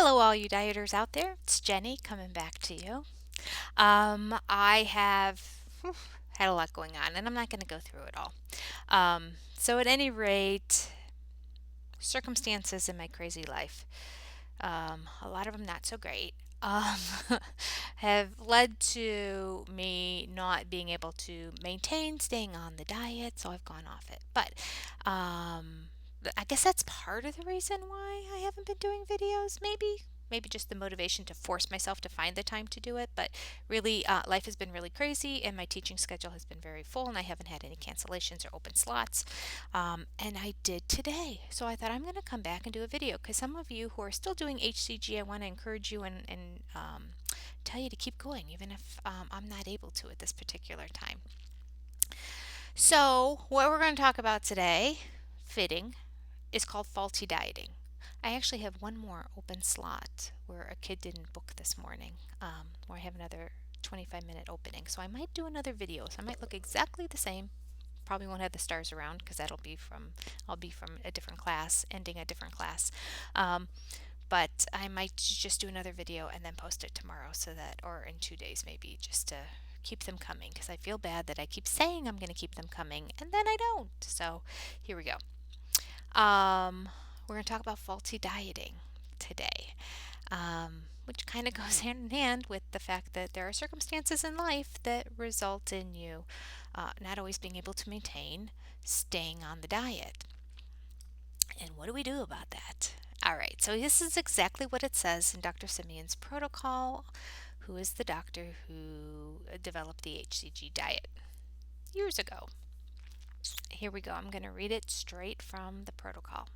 Hello, all you dieters out there. It's Jenny coming back to you. I have had a lot going on, and I'm not going to go through it all. So, at any rate, circumstances in my crazy life, a lot of them not so great, um, have led to me not being able to maintain staying on the diet, so I've gone off it. But I guess that's part of the reason why I haven't been doing videos, maybe just the motivation to force myself to find the time to do it. But really, life has been really crazy, and my teaching schedule has been very full, and I haven't had any cancellations or open slots. And I did today. So I thought I'm going to come back and do a video because some of you who are still doing HCG, I want to encourage you and tell you to keep going, even if I'm not able to at this particular time. So, what we're going to talk about today, fitting, is called faulty dieting. I actually have one more open slot where a kid didn't book this morning, where I have another 25-minute opening. So I might do another video. So I might look exactly the same. Probably won't have the stars around because I'll be from a different class, ending a different class. But I might just do another video and then post it tomorrow or in 2 days maybe, just to keep them coming because I feel bad that I keep saying I'm going to keep them coming and then I don't. So here we go. We're going to talk about faulty dieting today, which kind of goes hand in hand with the fact that there are circumstances in life that result in you not always being able to maintain staying on the diet. And what do we do about that? All right, so this is exactly what it says in Dr. Simeon's protocol, who is the doctor who developed the HCG diet years ago. Here we go. I'm going to read it straight from the protocol.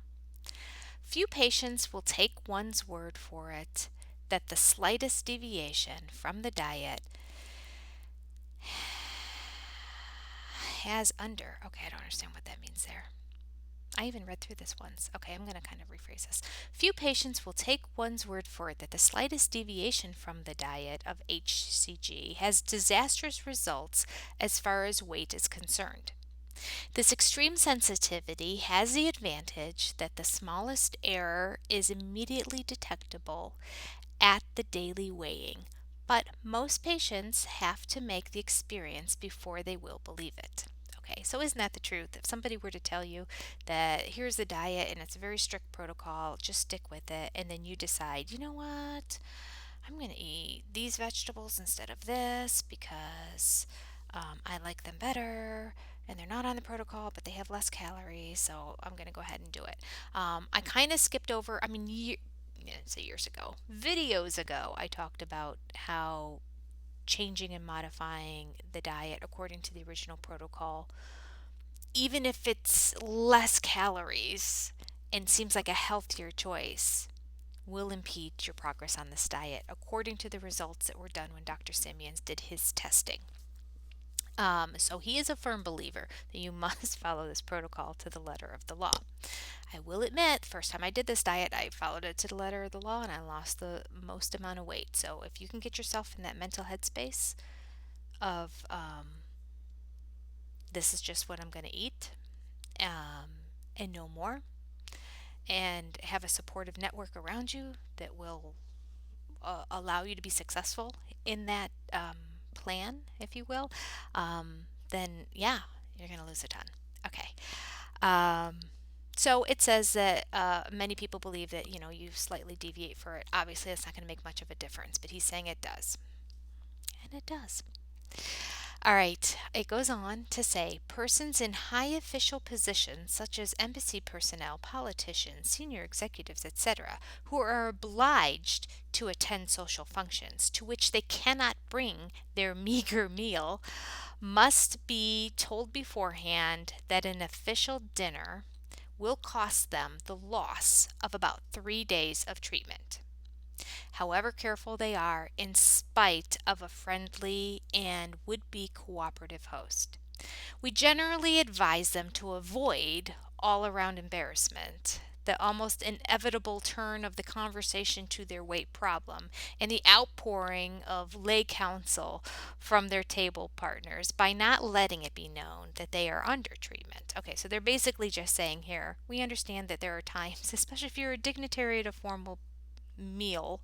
Few patients will take one's word for it that the slightest deviation from the diet okay, I don't understand what that means there. I even read through this once. Okay, I'm going to kind of rephrase this. Few patients will take one's word for it that the slightest deviation from the diet of HCG has disastrous results as far as weight is concerned. This extreme sensitivity has the advantage that the smallest error is immediately detectable at the daily weighing, but most patients have to make the experience before they will believe it. Okay, so isn't that the truth? If somebody were to tell you that here's the diet and it's a very strict protocol, just stick with it, and then you decide, you know what, I'm going to eat these vegetables instead of this because I like them better and they're not on the protocol, but they have less calories, so I'm going to go ahead and do it. I kind of skipped over, say years ago, videos ago, I talked about how changing and modifying the diet according to the original protocol, even if it's less calories and seems like a healthier choice, will impede your progress on this diet, according to the results that were done when Dr. Simeons did his testing. So he is a firm believer that you must follow this protocol to the letter of the law. I will admit, first time I did this diet, I followed it to the letter of the law and I lost the most amount of weight. So if you can get yourself in that mental headspace of this is just what I'm going to eat and no more, and have a supportive network around you that will allow you to be successful in that plan, if you will, then yeah, you're going to lose a ton. Okay. So it says that many people believe that, you slightly deviate for it. Obviously, that's not going to make much of a difference, but he's saying it does. And it does. All right, it goes on to say persons in high official positions, such as embassy personnel, politicians, senior executives, etc., who are obliged to attend social functions to which they cannot bring their meager meal, must be told beforehand that an official dinner will cost them the loss of about 3 days of treatment, however careful they are, in spite of a friendly and would-be cooperative host. We generally advise them to avoid all-around embarrassment, the almost inevitable turn of the conversation to their weight problem, and the outpouring of lay counsel from their table partners by not letting it be known that they are under treatment. Okay, so they're basically just saying here, we understand that there are times, especially if you're a dignitary at a formal meal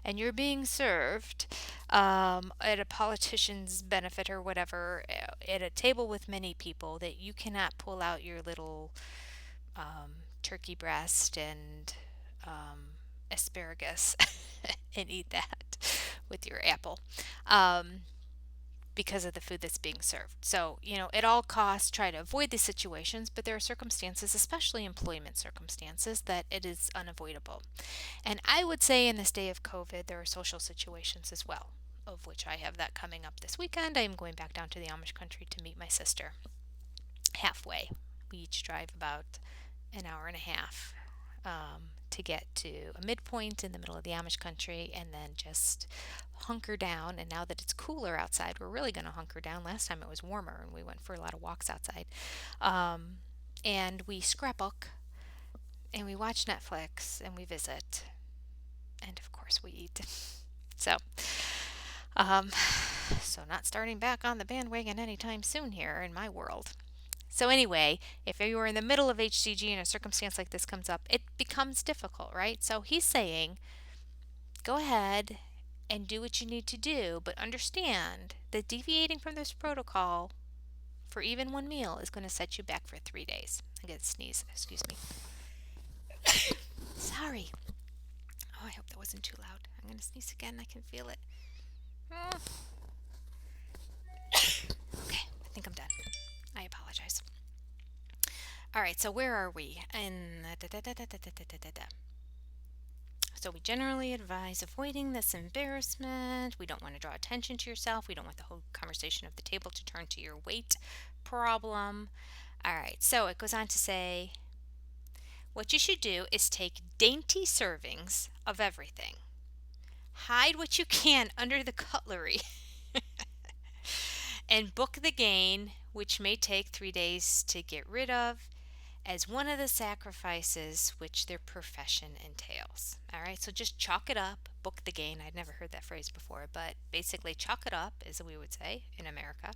and you're being served at a politician's benefit or whatever, at a table with many people, that you cannot pull out your little turkey breast and asparagus and eat that with your apple. Um, because of the food that's being served. So, at all costs, try to avoid these situations, but there are circumstances, especially employment circumstances, that it is unavoidable. And I would say in this day of COVID, there are social situations as well, of which I have that coming up this weekend. I am going back down to the Amish country to meet my sister halfway. We each drive about an hour and a half to get to a midpoint in the middle of the Amish country and then just hunker down. And now that it's cooler outside, we're really going to hunker down. Last time it was warmer and we went for a lot of walks outside. And we scrapbook and we watch Netflix and we visit. And of course, we eat. So, um, so not starting back on the bandwagon anytime soon here in my world. So anyway, if you are in the middle of HCG and a circumstance like this comes up, it becomes difficult, right? So he's saying, go ahead and do what you need to do, but understand that deviating from this protocol for even one meal is going to set you back for 3 days. I get a sneeze, excuse me. Sorry. Oh, I hope that wasn't too loud. I'm going to sneeze again. I can feel it. Okay, I think I'm done. I apologize. All right, so where are we? So we generally advise avoiding this embarrassment. We don't want to draw attention to yourself. We don't want the whole conversation of the table to turn to your weight problem. All right, so it goes on to say what you should do is take dainty servings of everything. Hide what you can under the cutlery and book the gain, which may take 3 days to get rid of, as one of the sacrifices which their profession entails. All right, so just chalk it up, book the gain. I'd never heard that phrase before, but basically, chalk it up, as we would say in America,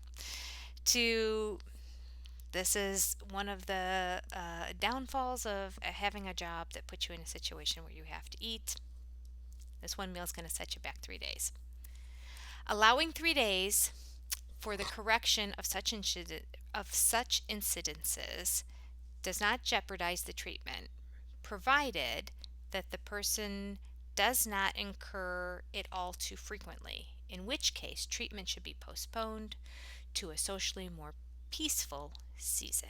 to this is one of the downfalls of having a job that puts you in a situation where you have to eat. This one meal is going to set you back 3 days. Allowing 3 days for the correction of such incidences does not jeopardize the treatment, provided that the person does not incur it all too frequently, in which case treatment should be postponed to a socially more peaceful season.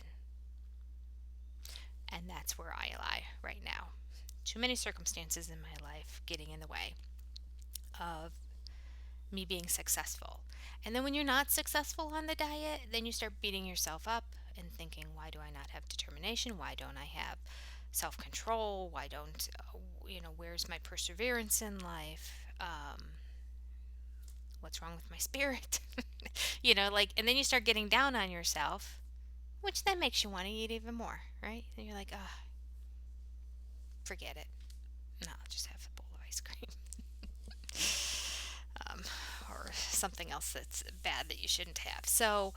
And that's where I lie right now. Too many circumstances in my life getting in the way of me being successful. And then when you're not successful on the diet, then you start beating yourself up and thinking, why do I not have determination? Why don't I have self-control? Why don't, where's my perseverance in life? What's wrong with my spirit? And then you start getting down on yourself, which then makes you want to eat even more, right? And you're like, forget it. No, I'll just have a bowl of ice cream. Or something else that's bad that you shouldn't have. So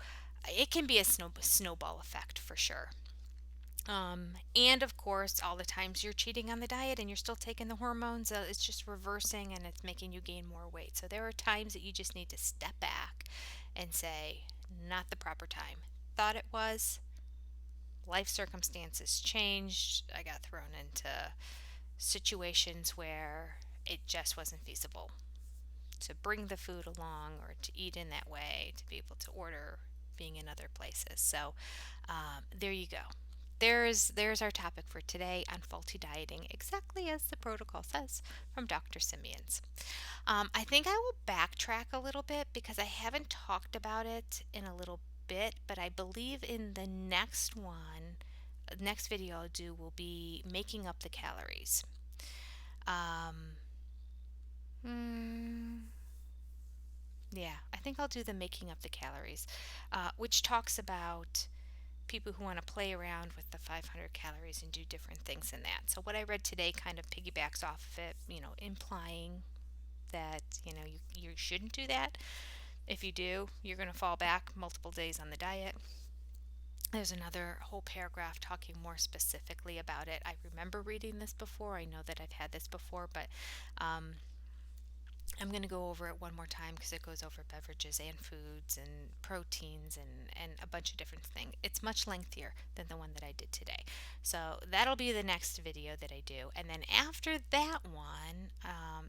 it can be a snowball effect for sure. And of course, all the times you're cheating on the diet and you're still taking the hormones, it's just reversing and it's making you gain more weight. So there are times that you just need to step back and say, not the proper time. Thought it was. Life circumstances changed. I got thrown into situations where it just wasn't feasible to bring the food along or to eat in that way, to be able to order being in other places. So there you go. There's our topic for today on faulty dieting, exactly as the protocol says from Dr. Simeons. I think I will backtrack a little bit because I haven't talked about it in a little bit, but I believe in the next video I'll do will be making up the calories. Yeah, I think I'll do the making up the calories, which talks about people who want to play around with the 500 calories and do different things in that. So what I read today kind of piggybacks off of it, implying that, you shouldn't do that. If you do, you're going to fall back multiple days on the diet. There's another whole paragraph talking more specifically about it. I remember reading this before. I know that I've had this before, but um, I'm going to go over it one more time because it goes over beverages and foods and proteins and a bunch of different things. It's much lengthier than the one that I did today. So that'll be the next video that I do. And then after that one,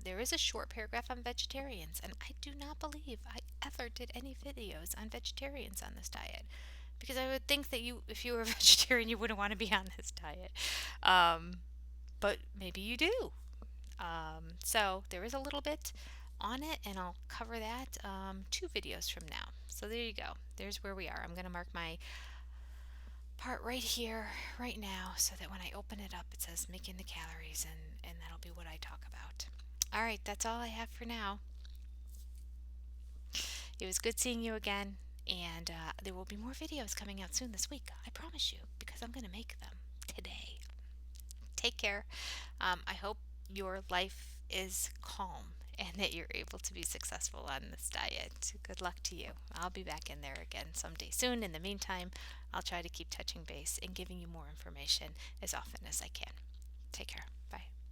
there is a short paragraph on vegetarians. And I do not believe I ever did any videos on vegetarians on this diet. Because I would think that if you were a vegetarian, you wouldn't want to be on this diet. Um, but maybe you do. So there is a little bit on it, and I'll cover that 2 videos from now. So there you go. There's where we are. I'm going to mark my part right here, right now, so that when I open it up, it says making the calories, and that'll be what I talk about. All right, that's all I have for now. It was good seeing you again, and there will be more videos coming out soon this week. I promise you, because I'm going to make them today. Take care. I hope your life is calm and that you're able to be successful on this diet. Good luck to you. I'll be back in there again someday soon. In the meantime, I'll try to keep touching base and giving you more information as often as I can. Take care. Bye.